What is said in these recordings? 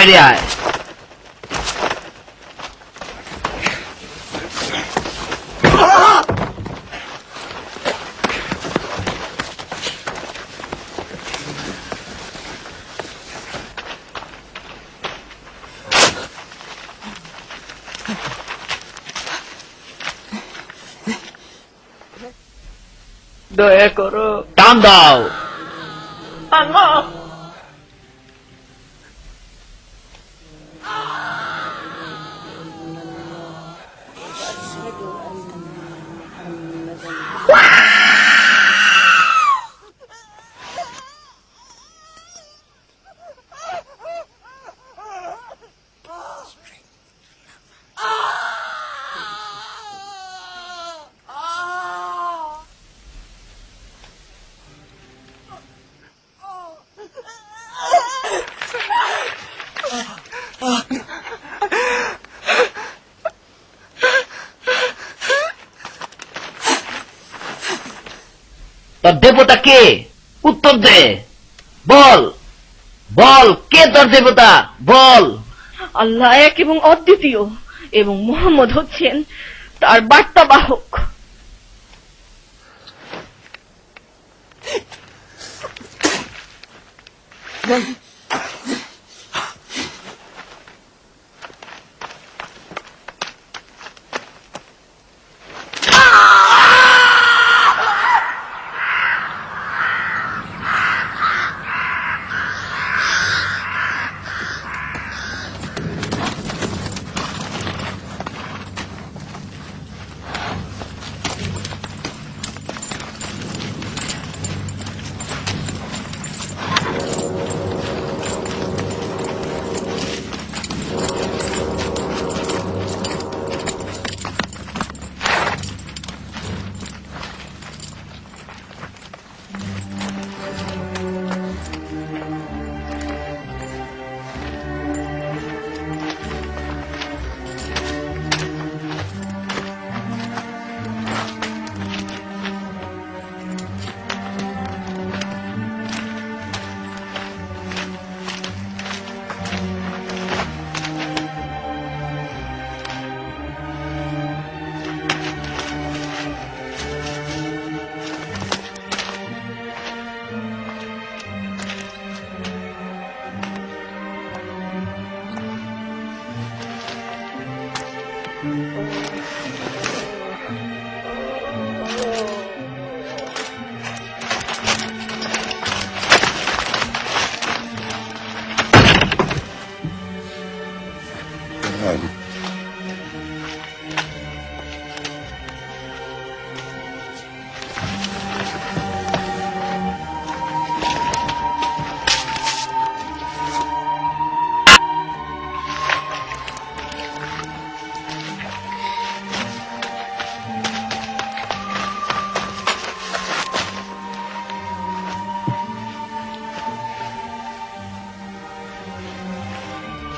বাইরে আয়। দয়া করো। টান দাও। আল্লাহ, তোর দেবতা কে? উত্তর দে। বল বল, কে তোর দেবতা? বল। আল্লাহ এক এবং অদ্বিতীয়, এবং মুহাম্মদ হচ্ছেন তার বার্তাবাহক।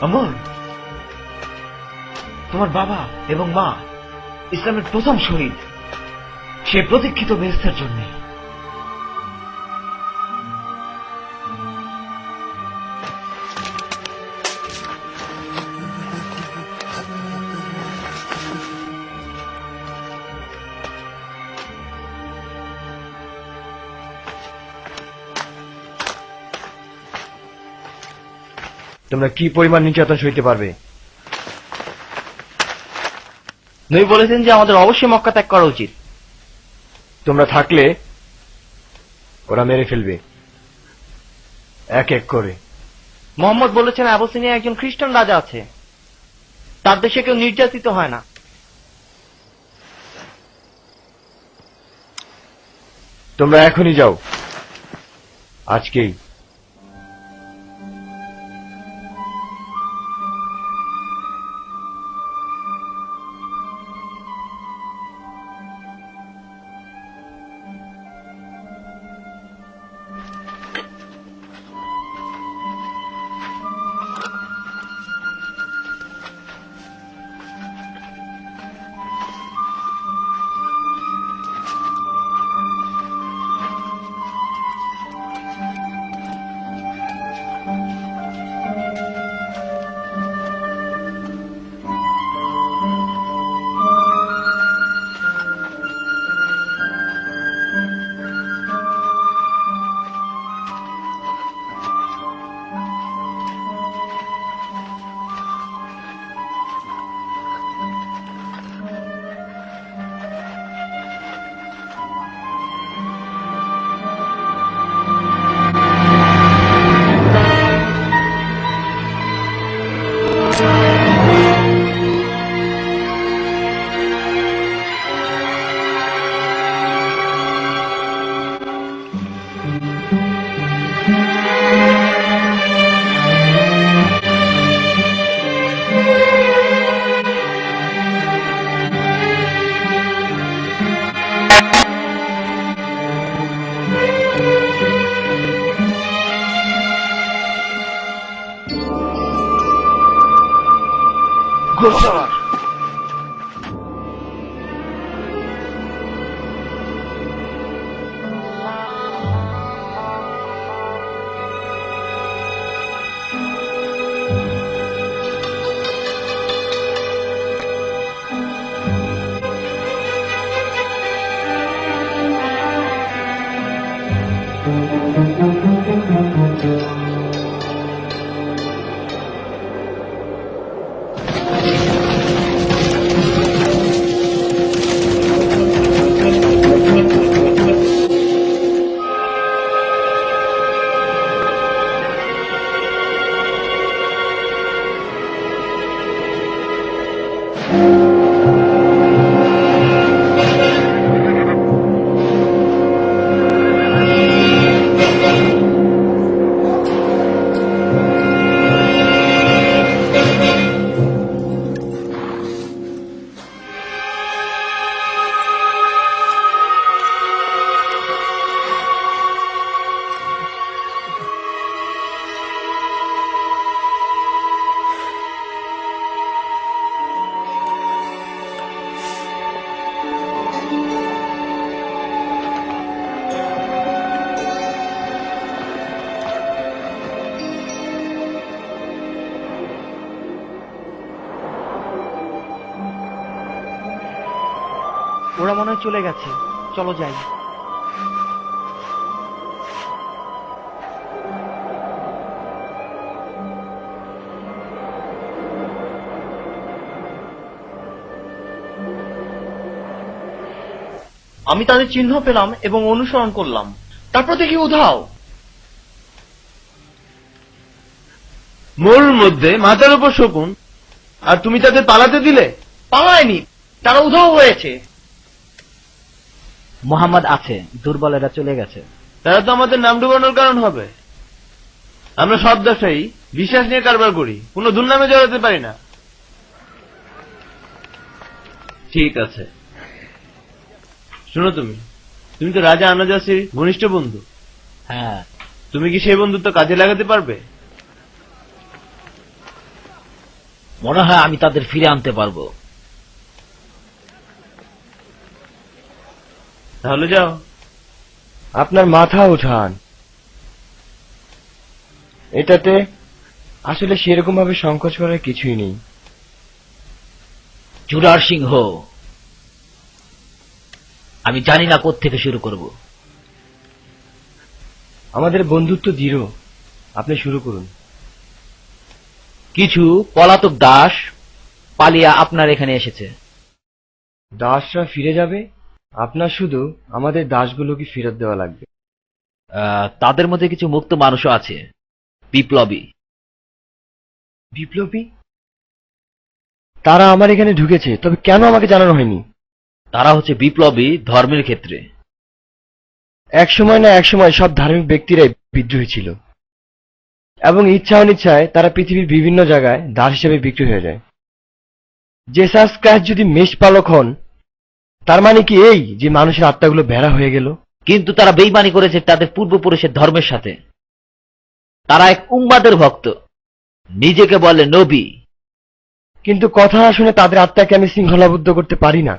আমর, তোমার বাবা এবং মা ইসলামের প্রথম শহীদ, সে প্রতীক্ষিত বেহেশতের জন্য। তোমরা কি পরিমাণ নির্যাতন সইতে পারবে? নবী বলেছেন যে আমাদের অবশ্যই মক্কা ত্যাগ করা উচিত। তোমরা থাকলে ওরা মেরে ফেলবে এক এক করে। মোহাম্মদ বলেছেন আবুসিনিয়া একজন খ্রিস্টান রাজা আছে, তার দেশে কেউ নির্যাতিত হয় না। তোমরা এখনই যাও, আজকেই। ঘোষার। ওরা মনে হয় চলে গেছে, চলো যাই। আমি তাদের চিহ্ন পেলাম এবং অনুসরণ করলাম, তারপর দেখি উধাও। মোড়ের মধ্যে মাথার উপর শকুন, আর তুমি তাদের পালাতে দিলে? পালায়নি, তারা উধাও হয়েছে। মোহাম্মদ আছে, দুর্বলেরা চলে গেছে। তারা তো আমাদের নাম ডুবানোর কারণ হবে। আমরা সব ব্যবসায়ী বিশ্বাস নিয়ে কারবার করি, কোনো দুর্নামে জড়াতে পারি না। ঠিক আছে, শোনো, তুমি তো রাজা আনাজাসির ঘনিষ্ঠ বন্ধু। হ্যাঁ, তুমি কি সেই বন্ধুত্ব কাজে লাগাতে পারবে? মনে হয় আমি তাদের ফিরে আনতে পারবো। তাহলে যাও। আপনার মাথা উঠান। এটাতে আসলে সেরকম ভাবে সংকোচ করার কিছুই নেই। চুরার সিংহ, আমি জানি না কোত্থেকে শুরু করব। আমাদের বন্ধুত্ব দৃঢ়, আপনি শুরু করুন। কিছু পলাতক দাস পালিয়া আপনার এখানে এসেছে। দাসরা ফিরে যাবে? আপনার শুধু আমাদের দাসগুলোকে ফেরত দেওয়া লাগবে। তাদের মধ্যে কিছু মুক্ত মানুষও আছে, বিপ্লবী। বিপ্লবী? তারা আমার এখানে ঢুকেছে, তবে কেন আমাকে জানানো হয়নি? তারা হচ্ছে বিপ্লবী ধর্মের ক্ষেত্রে। এক সময় না এক সময় সব ধার্মিক ব্যক্তিরাই বিদ্রোহী ছিল, এবং ইচ্ছা অনিচ্ছায় তারা পৃথিবীর বিভিন্ন জায়গায় দাস হিসেবে বিক্রি হয়ে যায়। জেসাস ক্রাইস্ট যদি মেষপালক হন, তার মানে কি এই যে মানুষের আত্মাগুলো ভেড়া হয়ে গেল? কিন্তু তারা বেইমানি করেছে তাদের পূর্বপুরুষের ধর্মের সাথে। তারা এক উম্মাদের ভক্ত, নিজেকে বলে নবী। কিন্তু কথা না শুনে তাদের আত্মাকে আমি শৃঙ্খলাবদ্ধ করতে পারি না।